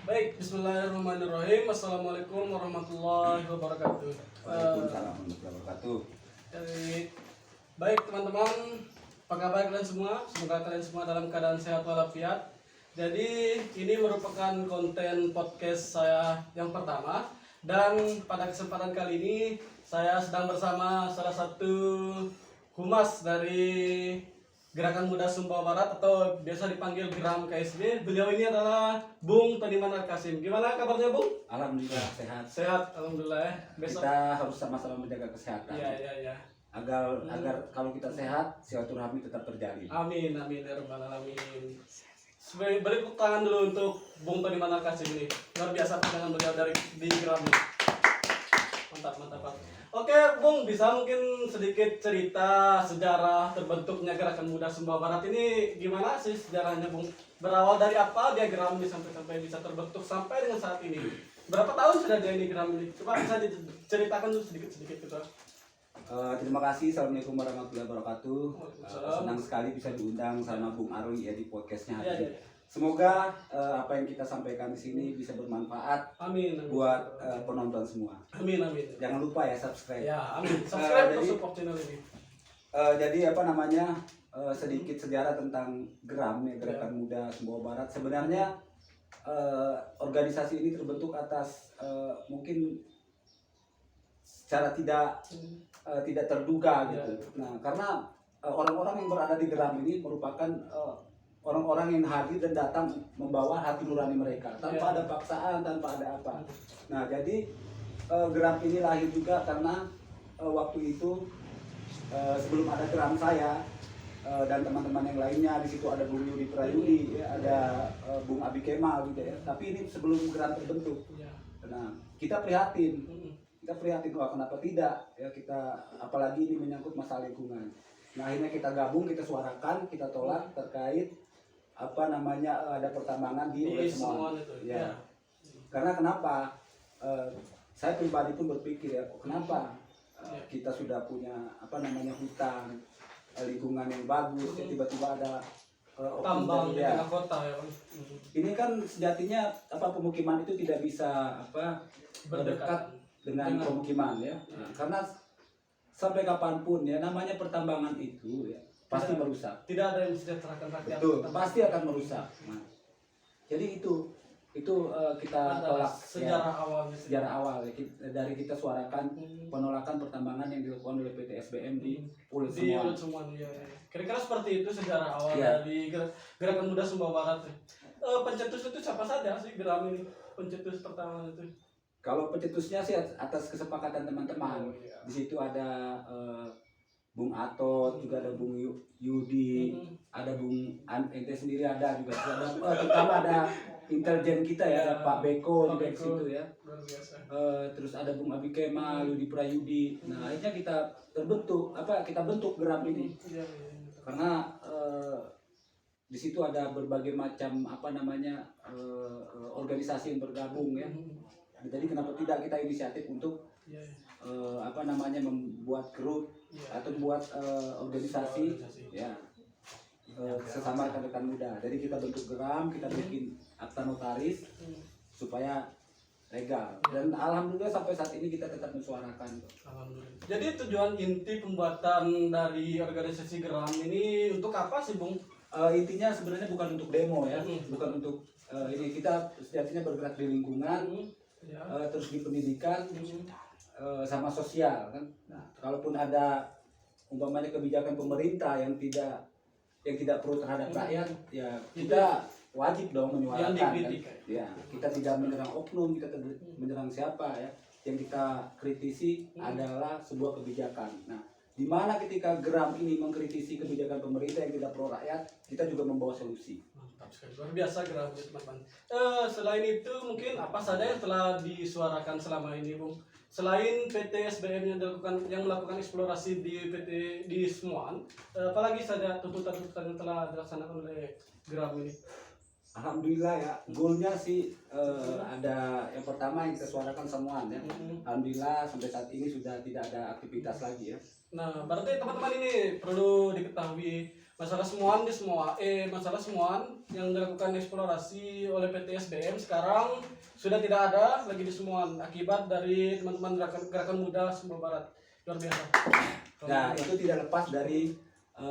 Baik, bismillahirrahmanirrahim. Assalamualaikum warahmatullahi wabarakatuh. Waalaikumsalam warahmatullahi wabarakatuh. Baik teman-teman, apa kabar kalian semua? Semoga kalian semua dalam keadaan sehat walafiat. Jadi ini merupakan konten podcast saya yang pertama. Dan pada kesempatan kali ini saya sedang bersama salah satu humas dari Gerakan Muda Sumbawa Barat atau biasa dipanggil Geram KSB. Beliau ini adalah Bung Todiman Al-Kasim. Gimana kabarnya, Bung? Alhamdulillah sehat. Sehat, alhamdulillah. Besok Kita harus sama-sama menjaga kesehatan. iya. Agar kalau kita sehat, silaturahmi tetap terjadi. Amin ya rabbal alamin. Beri tepuk tangan dulu untuk Bung Todiman Al-Kasim ini. Luar biasa dengan beliau dari di Geram ini. Mantap. Oke, Bung, bisa mungkin sedikit cerita sejarah terbentuknya Gerakan Muda Sumbawa Barat ini gimana sih sejarahnya, Bung? Berawal dari apa dia Geram ini sampai bisa terbentuk sampai dengan saat ini? Berapa tahun sudah dia ini Geram ini? Coba bisa diceritakan dulu sedikit gitu. Terima kasih. Assalamualaikum warahmatullahi wabarakatuh. Senang sekali bisa diundang sama Bung Arwi ya di podcastnya hari ini. Iya. Semoga apa yang kita sampaikan di sini bisa bermanfaat Amin. buat penonton semua. Amin. Jangan lupa ya subscribe. Ya, amin. Subscribe jadi- support channel ini. Jadi sedikit sejarah tentang Geram ya, Gerakan Muda Sumbawa Barat. Sebenarnya organisasi ini terbentuk atas mungkin secara tidak terduga gitu. Nah, karena orang-orang yang berada di Geram ini merupakan orang-orang yang hadir dan datang membawa hati nurani mereka tanpa ada paksaan, tanpa ada apa. Nah, jadi Geram ini lahir juga karena waktu itu sebelum ada Geram saya dan teman-teman yang lainnya, di situ ada Bung Yudi Prayudi, ya, ada Bung Abi Kemal gitu ya. Tapi ini sebelum Geram terbentuk. Nah, kita prihatin. Wah, kenapa tidak ya, kita apalagi ini menyangkut masalah lingkungan. Nah, akhirnya kita gabung, kita suarakan, kita tolak terkait ada pertambangan di Semuan itu. ya. Karena kenapa saya pribadi pun berpikir ya, kenapa kita sudah punya hutan, lingkungan yang bagus, ya, tiba-tiba ada Tambang di ya. tengah kota ya. Ini kan sejatinya pemukiman itu tidak bisa berdekat dengan pemukiman ya. Karena sampai kapanpun ya, namanya pertambangan itu ya pasti merusak. Tidak ada yang mesejahterakan rakyat. Betul, pasti akan merusak. Nah, jadi itu kita tolak sejarah awalnya. sejarah awal ya, dari kita suarakan penolakan pertambangan yang dilakukan oleh PT SBM di Pulau Semuan. Ya. Kira-kira seperti itu sejarah awal Ya. dari Gerakan Muda Sumbawa Barat. Pencetus itu siapa saja sih Geram ini? Pencetus pertama itu. Kalau pencetusnya sih atas kesepakatan teman-teman. Di situ ada Bung Atot, juga ada Bung Yudi, ada Bung Ente sendiri ada juga. Terutama ada intelijen kita ya, ada Pak Beko juga di situ ya. Luar biasa. Terus ada Bung Abi Kemal, Yudi Prayudi. Nah, akhirnya kita bentuk Geram ini. Iya. Karena di situ ada berbagai macam organisasi yang bergabung ya. Jadi kenapa tidak kita inisiatif untuk membuat grup atau membuat organisasi ya sesama rekan-rekan muda. Jadi kita bentuk Geram, kita bikin akta notaris supaya legal. Dan alhamdulillah sampai saat ini kita tetap mensuarakan. Alhamdulillah. Jadi tujuan inti pembuatan dari organisasi Geram ini untuk apa sih, Bung? Intinya sebenarnya bukan untuk demo ya, bukan untuk ini, kita sejatinya bergerak di lingkungan, terus di pendidikan, sama sosial kan. Nah, kalaupun ada umpamanya kebijakan pemerintah yang tidak pro terhadap rakyat, ya kita wajib dong menyuarakan. Kan? Ya, kita tidak menyerang oknum, kita tidak menyerang siapa ya. Yang kita kritisi adalah sebuah kebijakan. Nah, di mana ketika Geram ini mengkritisi kebijakan pemerintah yang tidak pro rakyat, kita juga membawa solusi. Mantap sekali, luar biasa Geram teman-teman. Selain itu mungkin apa saja yang telah disuarakan selama ini, Bung? Selain PT SBM yang melakukan eksplorasi di Semuan, apalagi saja tuntutan-tuntutan yang telah dilaksanakan oleh Geram ini? Alhamdulillah ya, goalnya sih ada yang pertama yang kita suarakan Semuan ya. Alhamdulillah sampai saat ini sudah tidak ada aktivitas lagi ya. Nah, berarti teman-teman ini perlu diketahui masalah semuan yang dilakukan eksplorasi oleh PT SBM sekarang sudah tidak ada lagi di Semuan akibat dari teman-teman gerakan muda Sumbawa Barat. Luar biasa. Nah, itu tidak lepas dari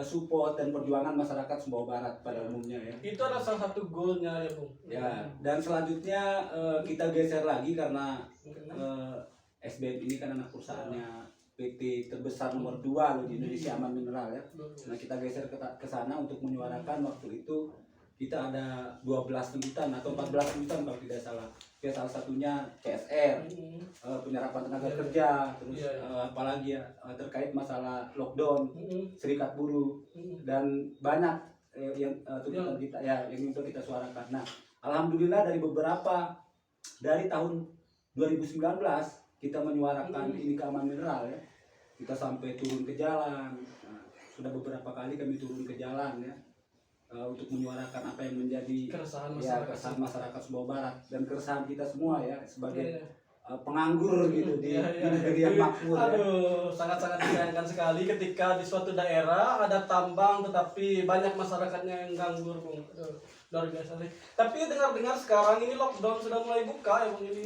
support dan perjuangan masyarakat Sumbawa Barat pada umumnya ya. Itu adalah salah satu goalnya ya Bung. Ya, dan selanjutnya kita geser lagi karena SBM ini kan anak perusahaannya PT terbesar nomor 2 loh di Indonesia, Aman Mineral ya. Nah, kita geser ke sana untuk menyuarakan waktu itu kita ada 12 tuntutan atau 14 tuntutan kalau tidak salah. Ya, salah satunya CSR, penyerapan tenaga kerja, terus apalagi ya terkait masalah lockdown, serikat buruh dan banyak yang tuntutan kita ya yang untuk kita suarakan. Nah, alhamdulillah dari tahun 2019 kita menyuarakan ini ke Aman Mineral ya. Kita sampai turun ke jalan. Nah, sudah beberapa kali kami turun ke jalan ya untuk menyuarakan apa yang menjadi keresahan masyarakat Sumbawa Barat dan keresahan kita semua ya sebagai penganggur gitu di negeri yang makmur. Aduh, sangat-sangat disayangkan sekali ketika di suatu daerah ada tambang tetapi banyak masyarakatnya yang nganggur, Bung. Luar biasa sih. Tapi dengar-dengar sekarang ini lockdown sudah mulai buka ya Bung ini.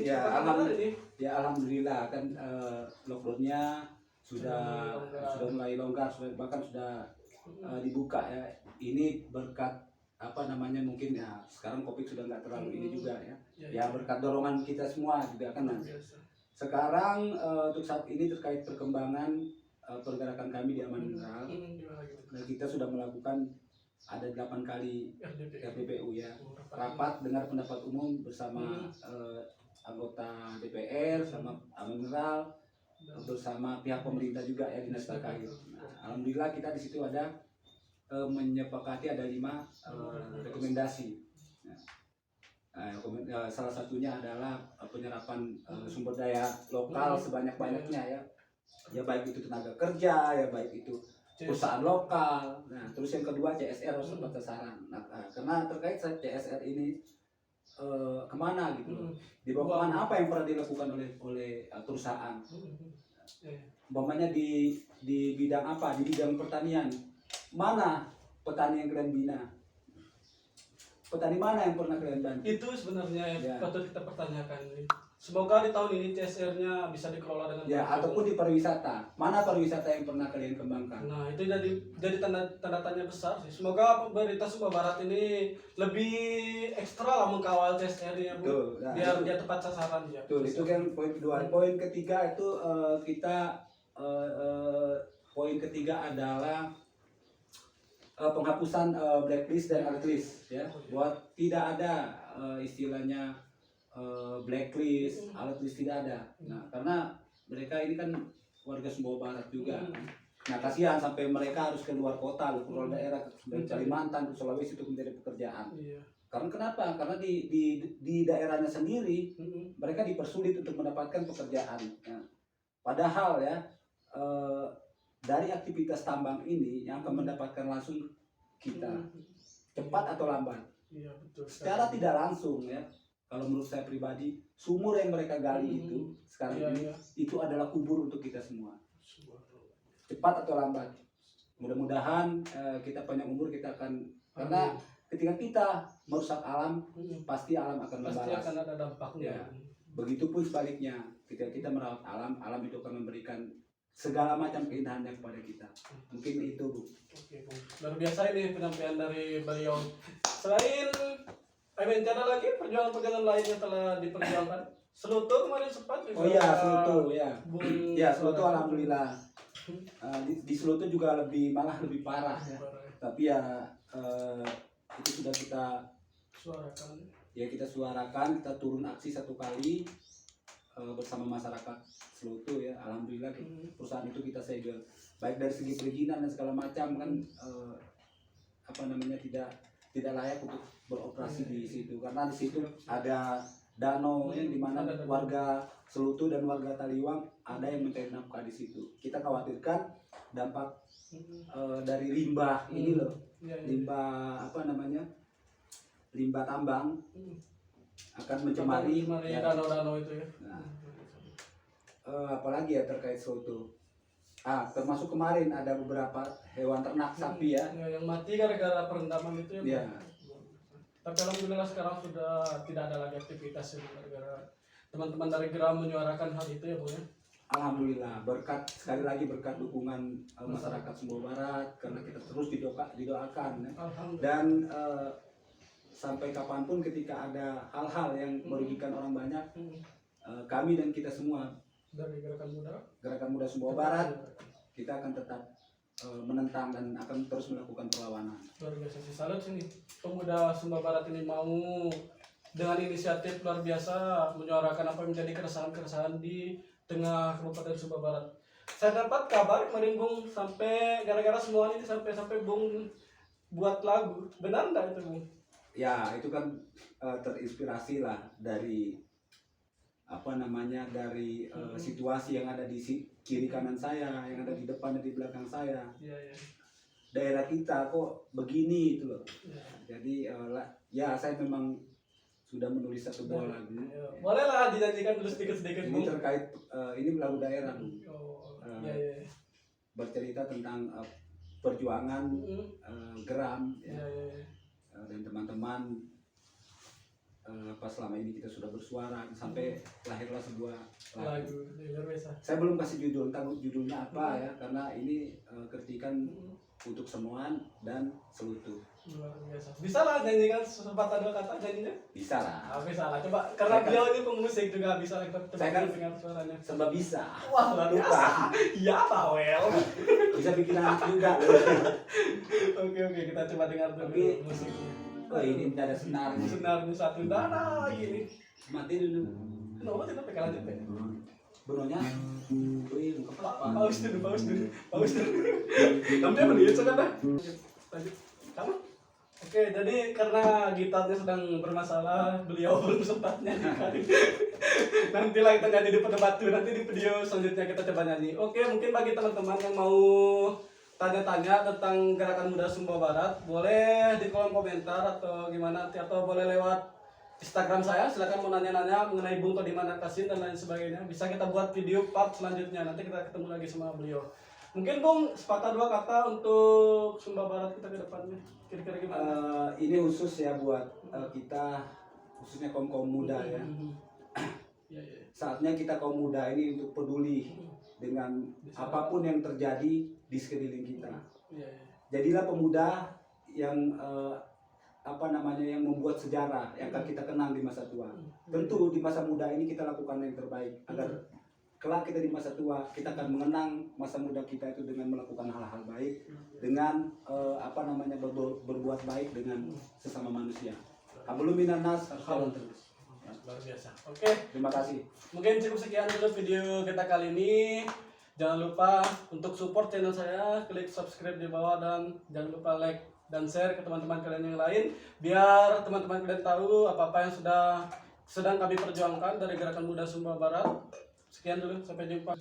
Ya, alhamdulillah kan lockdownnya sudah mulai longgar, bahkan sudah dibuka ya. Ini berkat apa namanya mungkin ya sekarang Covid sudah nggak terlalu ini juga ya. Ya berkat dorongan kita semua juga kan. Sekarang untuk saat ini terkait perkembangan pergerakan kami di Aman Mineral, nah, kita sudah melakukan ada 8 kali RDPU ya, rapat dengar pendapat umum bersama anggota DPR sama Aman Mineral bersama pihak pemerintah juga ya dinas terkait. Nah, alhamdulillah kita di situ ada menyepakati ada 5 rekomendasi. Nah, salah satunya adalah penyerapan sumber daya lokal sebanyak-banyaknya ya. Ya baik itu tenaga kerja, ya baik itu perusahaan lokal. Nah, terus yang kedua CSR harus tepat sasaran. Nah, karena terkait CSR ini kemana gitu loh, dibawa kemana, apa yang pernah dilakukan oleh perusahaan, umpamanya di bidang apa, di bidang pertanian, mana petani yang kalian bina, petani mana yang pernah kalian bantu? Itu sebenarnya patut kita pertanyakan. Semoga di tahun ini CSR-nya bisa dikelola dengan ya, ataupun di pariwisata. Mana pariwisata yang pernah kalian kembangkan? Nah, itu jadi tanda tanya besar sih. Semoga pemerintah Sumbawa Barat ini lebih ekstra lah mengkawal CSR-nya, Bu. Nah, biar dia tepat sasaran ya. Betul, itu kan poin kedua. Poin ketiga itu poin ketiga adalah penghapusan blacklist dan alert-list ya. Buat tidak ada istilahnya blacklist, alert-list tidak ada. Nah, karena mereka ini kan warga Sumbawa Barat juga. Nah, kasihan sampai mereka harus keluar kota, keluar daerah, dari Kalimantan ke Sulawesi untuk mencari pekerjaan. Karena kenapa? Karena di daerahnya sendiri mereka dipersulit untuk mendapatkan pekerjaan. Nah, padahal ya dari aktivitas tambang ini yang akan mendapatkan langsung kita cepat atau lambat. Iya, betul. Secara tidak langsung ya. Kalau menurut saya pribadi, sumur yang mereka gali itu sekarang ini itu adalah kubur untuk kita semua. Cepat atau lambat. Mudah-mudahan kita panjang umur, kita akan karena ketika kita merusak alam, pasti alam akan membalas. Pasti akan ada dampaknya. Ya. Begitupun sebaliknya, ketika kita merawat alam, alam itu akan memberikan segala macam keindahannya kepada kita. Mungkin itu, Bu. Oke, Bu. Luar biasa ini penyampaian dari beliau. Selain ada lagi perjuangan-perjuangan lain yang telah diperjuangkan. Selutu kemarin sempat juga. Oh iya, Selutu ya. Ya, Selutu alhamdulillah. Di Selutu juga malah lebih parah ya. Tapi ya itu sudah kita suarakan. Ya, kita suarakan, kita turun aksi 1 kali bersama masyarakat Selutu ya. Alhamdulillah perusahaan itu kita segel. Baik dari segi perizinan dan segala macam kan apa namanya tidak layak untuk beroperasi di situ, karena di situ ada danau yang dimana warga Selutu dan warga Taliwang ada yang mencari nafkah di situ. Kita khawatirkan dampak dari limbah ini loh, limbah apa namanya, limbah tambang akan mencemari danau-danau itu ya. Nah, apalagi ya terkait Selutu. Termasuk kemarin ada beberapa hewan ternak sapi ya. Yang mati gara-gara perendaman itu ya. Iya. Tapi alhamdulillah sekarang sudah tidak ada lagi aktivitas ya, gara-gara teman-teman dari Geram menyuarakan hal itu ya Bung ya. Alhamdulillah, sekali lagi berkat dukungan masyarakat Sumbawa Barat, karena kita terus didoakan ya. Alhamdulillah. Dan sampai kapanpun ketika ada hal-hal yang merugikan orang banyak, kami dan kita semua Dari Gerakan Muda Sumbawa Barat, kita akan tetap menentang dan akan terus melakukan perlawanan. Luar biasa sih, salut sini pemuda Sumbawa Barat ini mau dengan inisiatif luar biasa menyuarakan apa yang menjadi keresahan-keresahan di tengah Kabupaten Sumbawa Barat. Saya dapat kabar kemarin Bung, sampai gara-gara semua ini sampai Bung buat lagu. Benar enggak itu Bung? Ya, itu kan terinspirasi lah dari dari situasi yang ada di kiri kanan saya, yang ada di depan dan di belakang saya. Iya, iya. Daerah kita kok begini itu loh. Ya. Jadi ya saya memang sudah menulis satu buah lagu. Bolehlah dinyanyikan dulu sedikit-sedikit Ini Bung. terkait ini lagu daerah. Oh, Eh, iya. Bercerita tentang perjuangan Geram ya. Iya. Dan teman-teman pas selama ini kita sudah bersuara sampai lahirlah sebuah lagu. Luar biasa. Saya belum kasih judul, tahu judulnya apa ya, karena ini kritikan untuk semuaan dan selutuh. Luar biasa. Bisa lah nyanyikan sepatah dua kata nyanyinya? Bisa lah. Bisa lah. Coba karena Saya beliau ini pemusik juga bisa Saya kan dengan suaranya. serba bisa. Wah, luar biasa. Iya, Bawel. Bisa bikin anak juga. Oke, kita coba dengar dulu Oke. musiknya. Oh, ini tidak ada senar. Senarnya satu dana gini. Mati dulu. Kenapa tidak pakai lanjut ya? Beronya. Wih, muka apa? Paus dulu. Kamu dia meniat sekarang dah. Lanjut. Kamu? Oke, jadi karena gitarnya sedang bermasalah, beliau belum sempat nyanyikan. Nantilah kita nyanyi di Pedebatu, nanti di video selanjutnya kita coba nyanyi. Oke, mungkin bagi teman-teman yang mau tanya-tanya tentang Gerakan Muda Sumbawa Barat, boleh di kolom komentar atau gimana, atau boleh lewat Instagram saya, silakan mau nanya-nanya mengenai Bung Todi Manakasin dan lain sebagainya. Bisa kita buat video part selanjutnya, nanti kita ketemu lagi sama beliau. Mungkin Bung, sepatah dua kata untuk Sumbawa Barat kita ke depannya, kira-kira gimana? Ini khusus ya buat kita, khususnya kaum muda ya. Iya. Saatnya kita kaum muda ini untuk peduli dengan apapun yang terjadi di sekeliling kita. Iya. Jadilah pemuda yang yang membuat sejarah yang akan kita kenang di masa tua. Tentu di masa muda ini kita lakukan yang terbaik agar kelak kita di masa tua kita akan mengenang masa muda kita itu dengan melakukan hal-hal baik, dengan berbuat baik dengan sesama manusia. Qabulun minan nas, jalan terus. Luar biasa. Oke, Terima kasih. mungkin cukup sekian dulu video kita kali ini. Jangan lupa untuk support channel saya, klik subscribe di bawah dan jangan lupa like dan share ke teman-teman kalian yang lain biar teman-teman kalian tahu apa-apa yang sedang kami perjuangkan dari Gerakan Muda Sumbawa Barat. Sekian dulu, sampai jumpa.